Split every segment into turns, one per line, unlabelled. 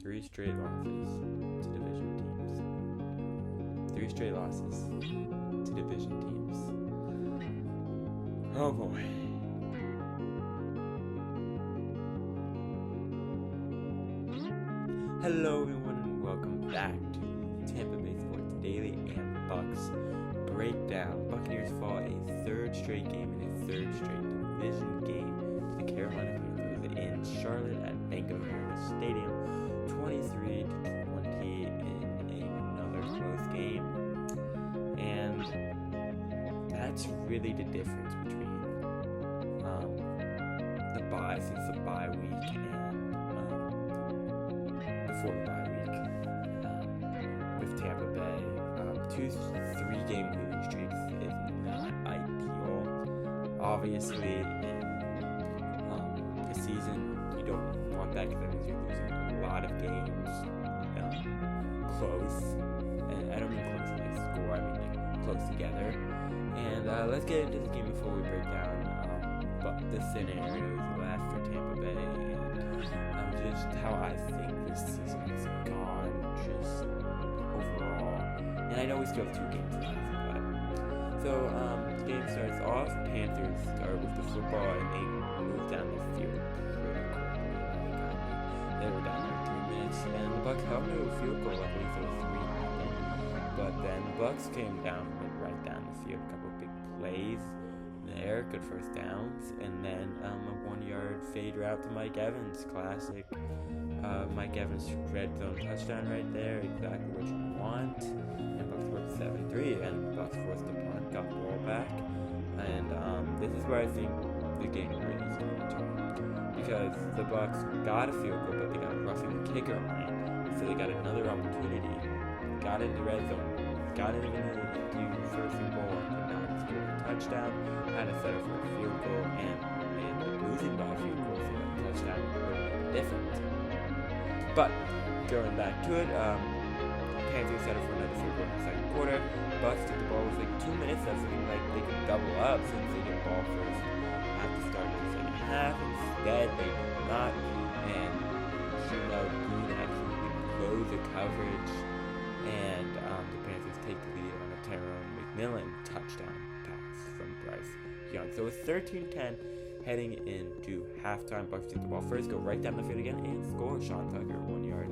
3 straight losses to division teams. 3 straight losses to division teams. Oh boy. Hello everyone and welcome back to Tampa Bay Sports Daily and Bucs Breakdown. Buccaneers fall a 3rd straight game and a 3rd straight division game to the Carolina Panthers in Charlotte at Bank of America Stadium, 23-20 in another close game. And that's really the difference between the bye, since the bye week and before the bye week with Tampa Bay. 2 3-game losing streaks is not ideal. Obviously, in the season, you don't want that because that means you're losing a lot of games close. And I don't mean close in like score, I mean like close together. And let's get into this game before we break down the scenarios left for Tampa Bay and just how I think this season has gone just overall. And I know we still have 2 games left, but so the game starts off. Panthers start with the football and they move down the field pretty quickly. They were down there in 3 minutes, and the Bucs held to a field goal, luckily for 3-0. But then the Bucs came down, went right down the field, a couple of big plays there, good first downs, and then a 1-yard fade route to Mike Evans, classic Mike Evans red zone touchdown right there, exactly what you want. And Bucs scored 7-3, and Bucs forced the punt, got the ball back, and this is where I think the game really started to, because the Bucs got a field goal, but they got roughing the kicker line, so they got another opportunity, got into red zone, got into the first and goal, and could not score a touchdown, had to settle for a field goal, and they ended up losing by a field goal, so that touchdown would make a difference. But going back to it, Panthers settled for another field goal in the second quarter. Bucs took the ball with like 2 minutes left, looking like they could double up since they get the ball first at the start of the second half. Instead, they did not, and Shootout Green actually blows the coverage, and the Panthers take the lead on a Tyrone McMillan touchdown pass from Bryce Young. So it's 13-10 heading into halftime. Bucs take the ball first, go right down the field again, and score. Sean Tucker, 1-yard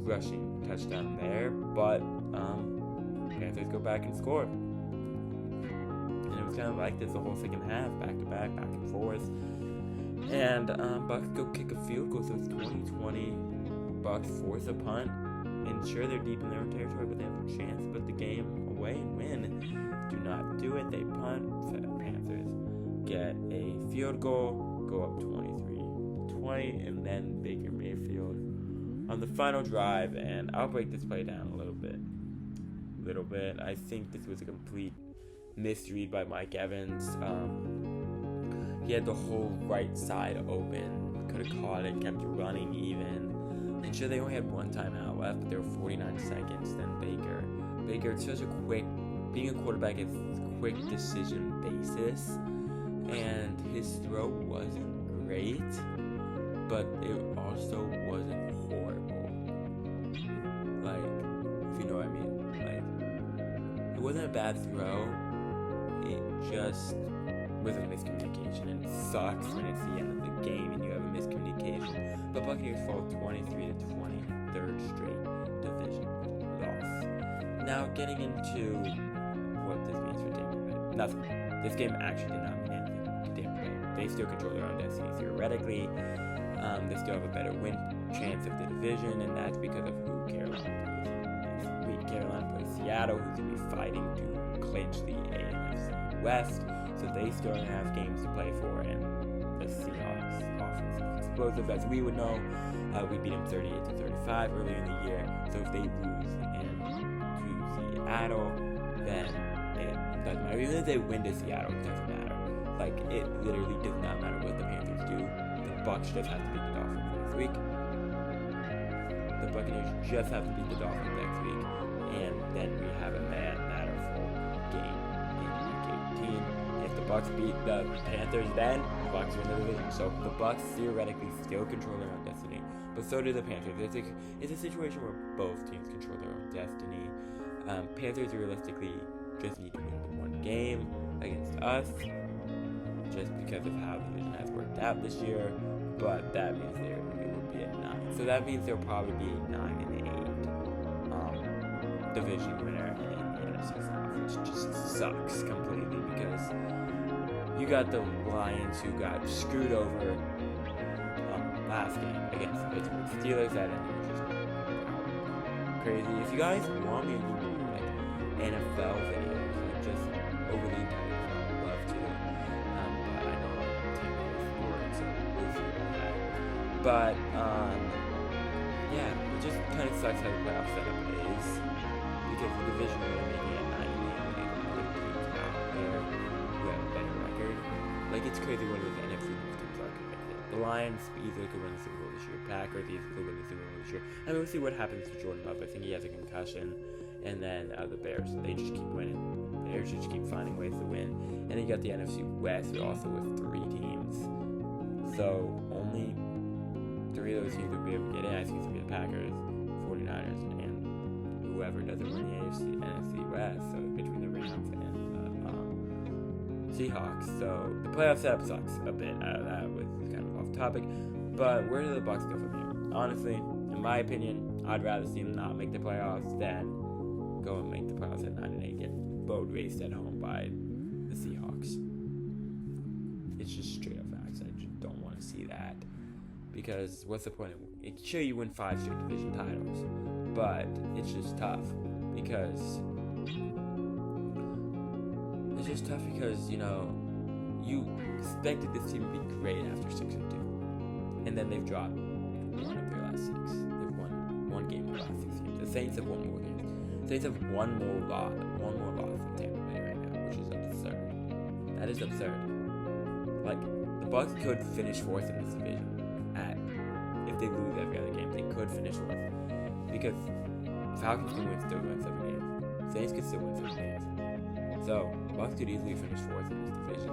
rushing touchdown there, but Panthers go back and score. And it was kind of like this the whole second half, back to back, back and forth. And Bucs go kick a field goal, so it's 20-20. Bucs force a punt, and sure, they're deep in their own territory, but they have a chance to put the game away and win. Do not do it. They punt. Panthers get a field goal, go up 23-20, and then Baker Mayfield on the final drive, and I'll break this play down a little bit. I think this was a complete misread by Mike Evans. He had the whole right side open, could have caught it, kept running even. And sure, they only had 1 timeout left, but there were 49 seconds. Then Baker, it's such a quick, being a quarterback is quick decision basis, and his throw wasn't great, but it also wasn't horrible. Like, if you know what I mean. Like, it wasn't a bad throw, it just was a miscommunication, and it sucks when it's the end of the game and you have a miscommunication. But Buccaneers fall 23-20, 3rd straight division loss. Now getting into what this means for Tampa Bay. Nothing. This game actually did not mean anything to Tampa Bay. They still control their own destiny theoretically. They still have a better win chance of the division, and that's because of who Carolina plays next week. Carolina plays Seattle, who's going to be fighting to clinch the AFC West, so they still have games to play for, and the Seahawks offense is explosive, as we would know. We beat them 38-35 earlier in the year, so if they lose to Seattle, then it doesn't matter. Even if they win to Seattle, it doesn't matter. Like, it literally does not matter what the Panthers do. The Bucs just have to beat the Dolphins next week. The Buccaneers just have to beat the Dolphins next week, and then we have a matterful game in Week 18. If the Bucs beat the Panthers, then the Bucs win the division. So the Bucs theoretically still control their own destiny, but so do the Panthers. It's a situation where both teams control their own destiny. Panthers realistically just need to win the one game against us, just because of how the division has worked out this year. But that means it would be at 9. So that means they'll probably be 9-8 division winner in the NFC South, which just sucks completely because you got the Lions who got screwed over last game against the Pittsburgh Steelers. That ended was just crazy. If you guys want me to do like NFL videos, like just over the entire NFL, I'd love to. But I know I'm taking sport, so we'll see about that. But yeah, it just kind of sucks how the playoff setup is because the division winner making it 9-8 when there's other teams out there who have a better record. Like it's crazy what those NFC teams are connected. The Lions easily could win the Super Bowl this year. Packers easily could win the Super Bowl this year. I mean, we'll see what happens to Jordan Love. I think he has a concussion. And then the Bears, they just keep winning. The Bears just keep finding ways to win. And then you got the NFC West, also with 3 teams. So only 3 of those teams will be able to get in. I think it's going to be the Packers, 49ers, and whoever doesn't win the NFC West. So between the Rams and Seahawks. So the playoff setup sucks a bit. That was kind of off topic. But where do the Bucs go from here? Honestly, in my opinion, I'd rather see them not make the playoffs than go and make the playoffs at 9-8, get boat raced at home by the Seahawks. It's just straight up facts. I just don't want to see that. Because what's the point? Sure, you win 5 straight division titles, but it's just tough because you know you expected this team to be great after 6-2, and then they've dropped one of their last 6. They've won one game in the last 6 games. The Saints have won more games. The Saints have one more loss than Tampa Bay right now, which is absurd. That is absurd. Like the Bucs could finish 4th in this division. If they lose every other game, they could finish 4th. Because Falcons can still win 7 games. Saints could still win 7 games. So, Bucs could easily finish 4th in this division,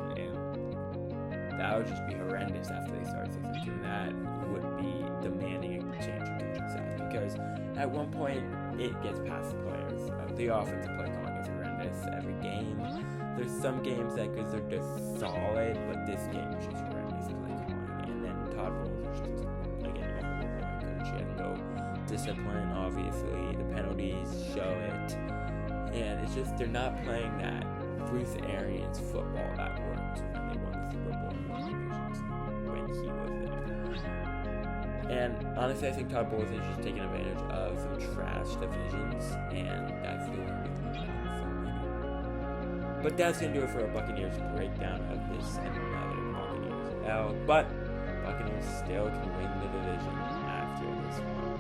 and that would just be horrendous after they start 6-2. And that would be demanding a change in coaching staff. Because at one point, it gets past the players. The offensive play calling is horrendous every game. There's some games that because they're just solid, but this game is just horrendous play calling. And then Todd Bowles is just no discipline, obviously. The penalties show it. And it's just, they're not playing that Bruce Arians football that worked when they won the Super Bowl in those divisions when he was there. And honestly, I think Todd Bowles is just taking advantage of some trash divisions, and that's the only reason he's winning so many. But that's going to do it for a Buccaneers breakdown of this and another Buccaneers L. But Buccaneers still can win the division after this one.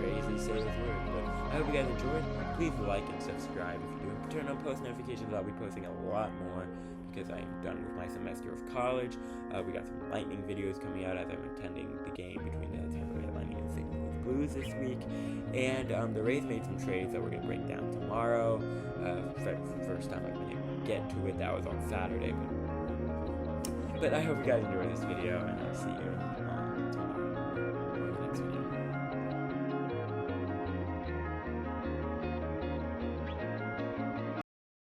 Crazy say this word, but I hope you guys enjoyed. Please like and subscribe if you do. And turn on post notifications. I'll be posting a lot more because I am done with my semester of college. We got some lightning videos coming out as I'm attending the game between the Tampa Bay Lightning and St. Louis Blues this week. And the Rays made some trades that we're going to break down tomorrow. First time I'm going to get to it. That was on Saturday. But I hope you guys enjoyed this video, and I'll see you tomorrow in the next video.